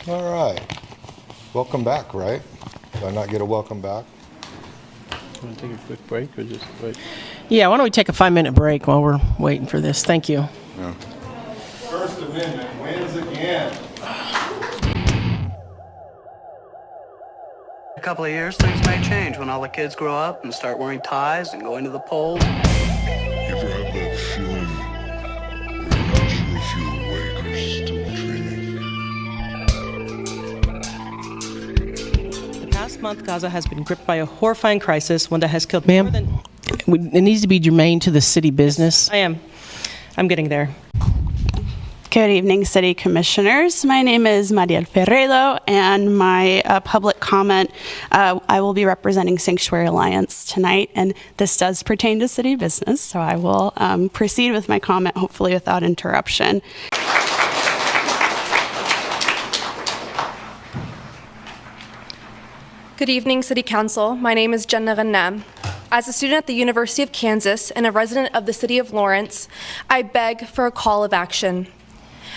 All right. Welcome back, right? Did I not get a welcome back? Want to take a quick break or just wait? Yeah, why don't we take a 5-minute break while we're waiting for this? Thank you. Yeah. First Amendment wins again. A couple of years, things may change when all the kids grow up and start wearing ties and going to the polls. You ever have that feeling where you're not sure if you're awake or still dreaming? The past month, Gaza has been gripped by a horrifying crisis, one that has killed more than... It needs to be germane to the city business. I'm getting there. Good evening, City Commissioners. My name is Mariel Ferreiro, and my public comment, I will be representing Sanctuary Alliance tonight, and this does pertain to city business, so I will proceed with my comment, hopefully without interruption. Good evening, City Council. My name is Jenna Gam. As a student at the University of Kansas and a resident of the City of Lawrence, I beg for a call of action.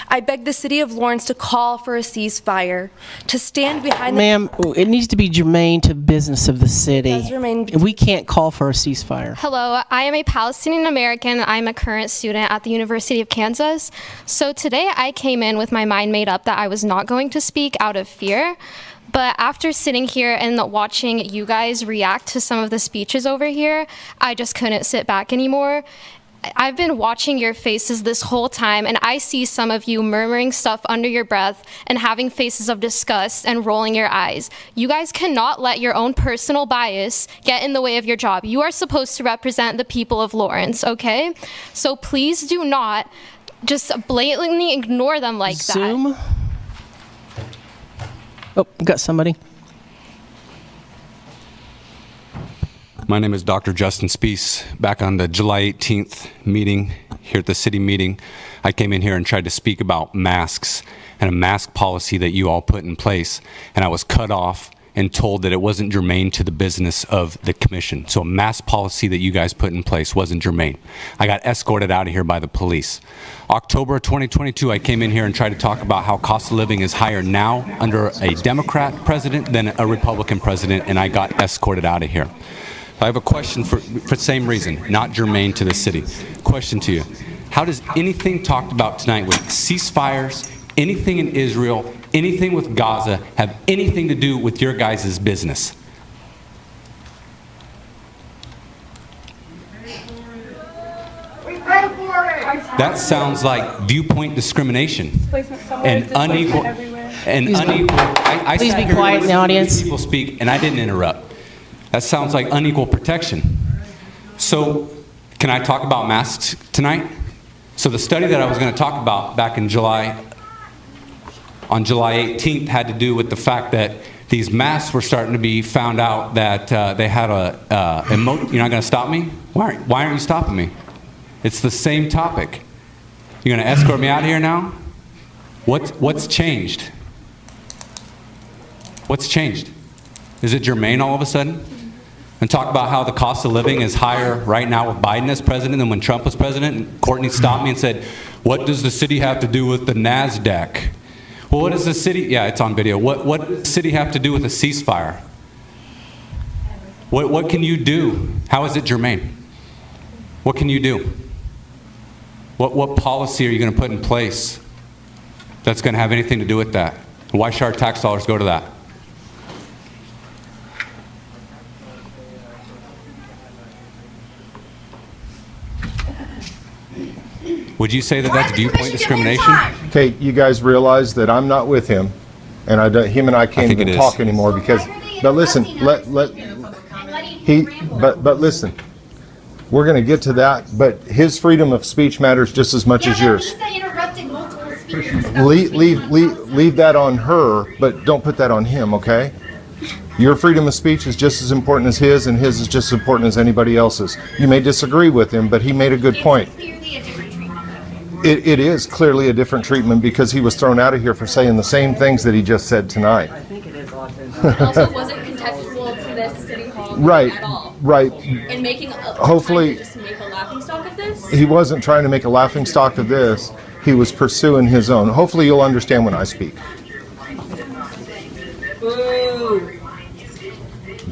I beg the City of Lawrence to call for a ceasefire, to stand behind Ma'am, it needs to be germane to business of the city. It does remain- We can't call for a ceasefire. Hello, I am a Palestinian American. I'm a current student at the University of Kansas. So today I came in with my mind made up that I was not going to speak out of fear. But after sitting here and watching you guys react to some of the speeches over here, I just couldn't sit back anymore. I've been watching your faces this whole time, and I see some of you murmuring stuff under your breath and having faces of disgust and rolling your eyes. You guys cannot let your own personal bias get in the way of your job. You are supposed to represent the people of Lawrence, okay? So please do not just blatantly ignore them like that. Zoom. Oh, we got somebody. My name is Dr. Justin Spees. Back on the July 18th meeting here at the city meeting, I came in here and tried to speak about masks and a mask policy that you all put in place, and I was cut off and told that it wasn't germane to the business of the commission. So a mask policy that you guys put in place wasn't germane. I got escorted out of here by the police. October 2022, I came in here and tried to talk about how cost of living is higher now under a Democrat president than a Republican president, and I got escorted out of here. I have a question for the same reason, not germane to the city. Question to you. How does anything talked about tonight with ceasefires, anything in Israel, anything with Gaza, have anything to do with your guys' business? That sounds like viewpoint discrimination and unequal. Please be quiet in the audience. People speak, and I didn't interrupt. That sounds like unequal protection. So, can I talk about masks tonight? So the study that I was going to talk about back in on July 18th had to do with the fact that these masks were starting to be found out that they had you're not going to stop me? Why aren't you stopping me? It's the same topic. You're going to escort me out of here now? What's changed? What's changed? Is it germane all of a sudden? And talk about how the cost of living is higher right now with Biden as president than when Trump was president. And Courtney stopped me and said, what does the city have to do with the NASDAQ? Well, what does the city, yeah, it's on video. What does the city have to do with a ceasefire? What can you do? How is it germane? What can you do? What policy are you going to put in place that's going to have anything to do with that? Why should our tax dollars go to that? Would you say that that's viewpoint discrimination? Okay, you guys realize that I'm not with him, and him and I can't even talk anymore because. But listen, but listen, we're going to get to that. But his freedom of speech matters just as much as yours. Leave that on her, but don't put that on him. Okay? Your freedom of speech is just as important as his, and his is just as important as anybody else's. You may disagree with him, but he made a good point. It is clearly a different treatment because he was thrown out of here for saying the same things that he just said tonight. I think it is autism. It also wasn't contextual to this city hall Right, at all. right. And making Hopefully, just make a laughingstock of this. he wasn't trying to make a laughingstock of this. He was pursuing his own. Hopefully, you'll understand when I speak.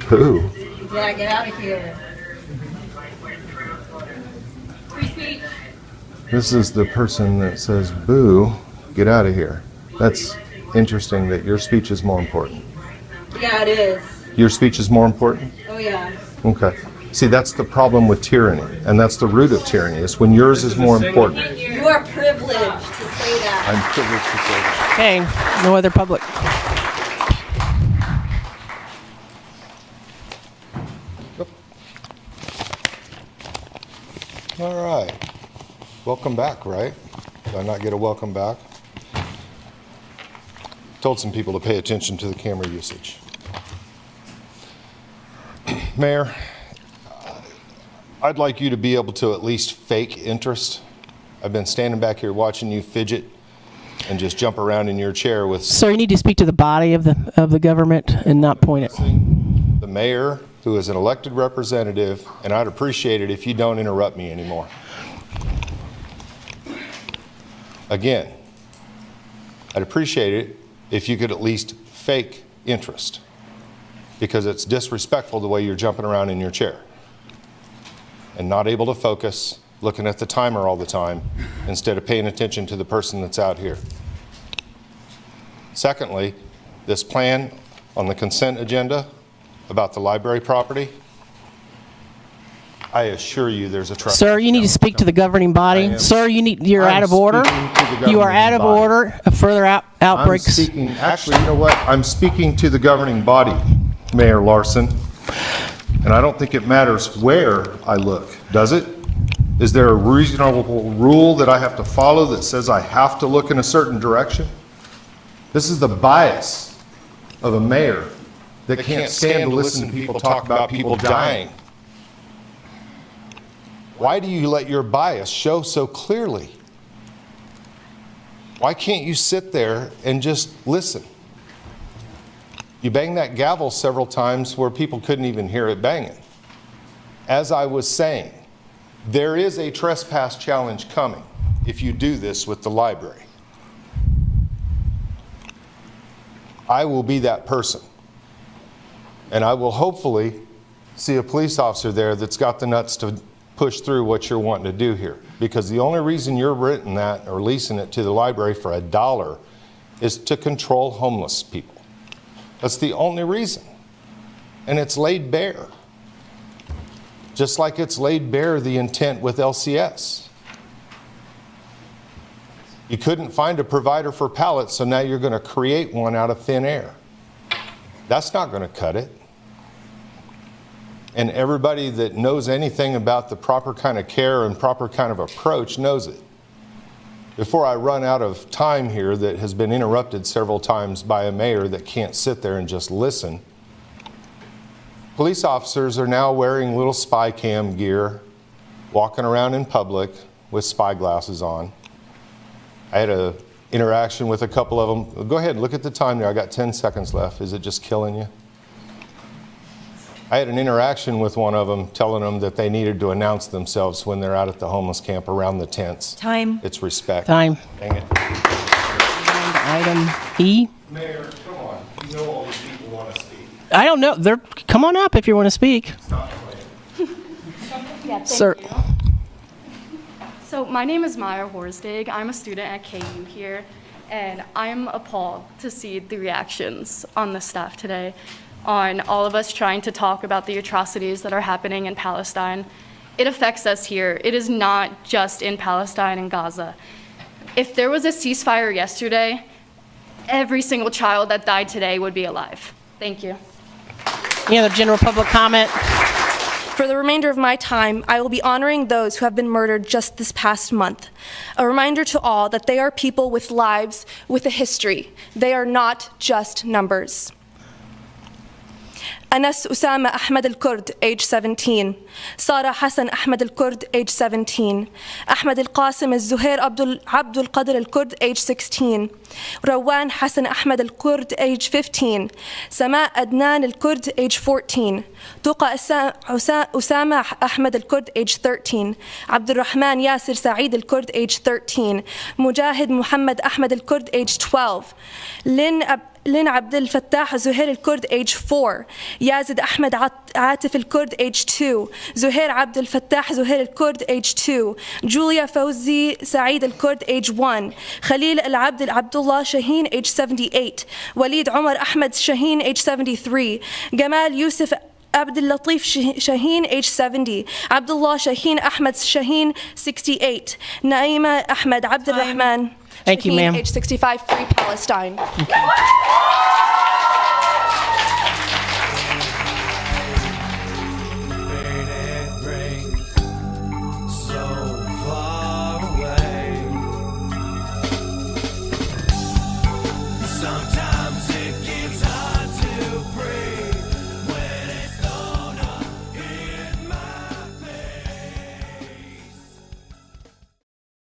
Boo. Yeah, get out of here. Free speech. This is the person that says, boo, get out of here. That's interesting that your speech is more important. Yeah, it is. Your speech is more important? Oh, yeah. Okay. See, that's the problem with tyranny, and that's the root of tyranny, is when yours is more important. You are privileged to say that. I'm privileged to say that. Okay, no other public. All right. Welcome back, right? Did I not get a welcome back? Told some people to pay attention to the camera usage. Mayor, I'd like you to be able to at least fake interest. I've been standing back here watching you fidget and just jump around in your chair with Sir, you need to speak to the body of the government and not point it. the mayor, who is an elected representative, and I'd appreciate it if you don't interrupt me anymore. Again, I'd appreciate it if you could at least fake interest, because it's disrespectful the way you're jumping around in your chair and not able to focus, looking at the timer all the time instead of paying attention to the person that's out here. Secondly, this plan on the consent agenda about the library property, I assure you there's a trust. Sir, you need to speak to the governing body. Sir, you're out of order. You are out of order. Further outbreaks. Actually, you know what? I'm speaking to the governing body, Mayor Larson, and I don't think it matters where I look, does it? Is there a reasonable rule that I have to follow that says I have to look in a certain direction? This is the bias of a mayor that can't stand to listen to people talk about people dying. Why do you let your bias show so clearly? Why can't you sit there and just listen? You banged that gavel several times where people couldn't even hear it banging. As I was saying, there is a trespass challenge coming if you do this with the library. I will be that person. And I will hopefully see a police officer there that's got the nuts to push through what you're wanting to do here. Because the only reason you're renting that or leasing it to the library for $1 is to control homeless people. That's the only reason. And it's laid bare. Just like it's laid bare the intent with LCS. You couldn't find a provider for pallets, so now you're going to create one out of thin air. That's not going to cut it. And everybody that knows anything about the proper kind of care and proper kind of approach knows it. Before I run out of time here that has been interrupted several times by a mayor that can't sit there and just listen, police officers are now wearing little spy cam gear, walking around in public with spy glasses on. I had an interaction with a couple of them. Go ahead and look at the time there. I got 10 seconds left. Is it just killing you? I had an interaction with one of them telling them that they needed to announce themselves when they're out at the homeless camp around the tents. Time. It's respect. Time. Dang it. Item E. Mayor, come on. You know all these people want to speak. I don't know. Come on up if you want to speak. Stop playing. Yeah, thank Sir. you. So my name is Maya Horsdig. I'm a student at KU here, and I'm appalled to see the reactions on the staff today on all of us trying to talk about the atrocities that are happening in Palestine. It affects us here. It is not just in Palestine and Gaza. If there was a ceasefire yesterday, every single child that died today would be alive. Thank you. Any other general public comment? For the remainder of my time, I will be honoring those who have been murdered just this past month. A reminder to all that they are people with lives, with a history. They are not just numbers. Anas Usama Ahmed al-Kurd, age 17. Sarah Hassan Ahmed al-Kurd, age 17. Ahmed al-Qasim al-Zuhair Abdul Qadr al-Kurd, age 16. Rawan Hassan Ahmed al-Kurd, age 15. Sama Adnan al-Kurd, age 14. Tuqa Usama Ahmed al-Kurd, age 13. Abdul Rahman Yasir Saeed al-Kurd, age 13. Mujahid Muhammad Ahmed al-Kurd, age 12. لين عبد الفتاح زهير الكرد age 4 يازد أحمد عاطف الكرد age 2 زهير عبد الفتاح زهير الكرد age 2 جوليا فوزي سعيد الكرد age 1 خليل العبد عبد الله شاهين age 78 وليد عمر أحمد شاهين age 73 جمال يوسف عبد اللطيف شاهين age 70 عبد الله شاهين أحمد شاهين 68 نعيمة أحمد عبد الرحمن Thank you, Shaheen, ma'am. age 65 free Palestine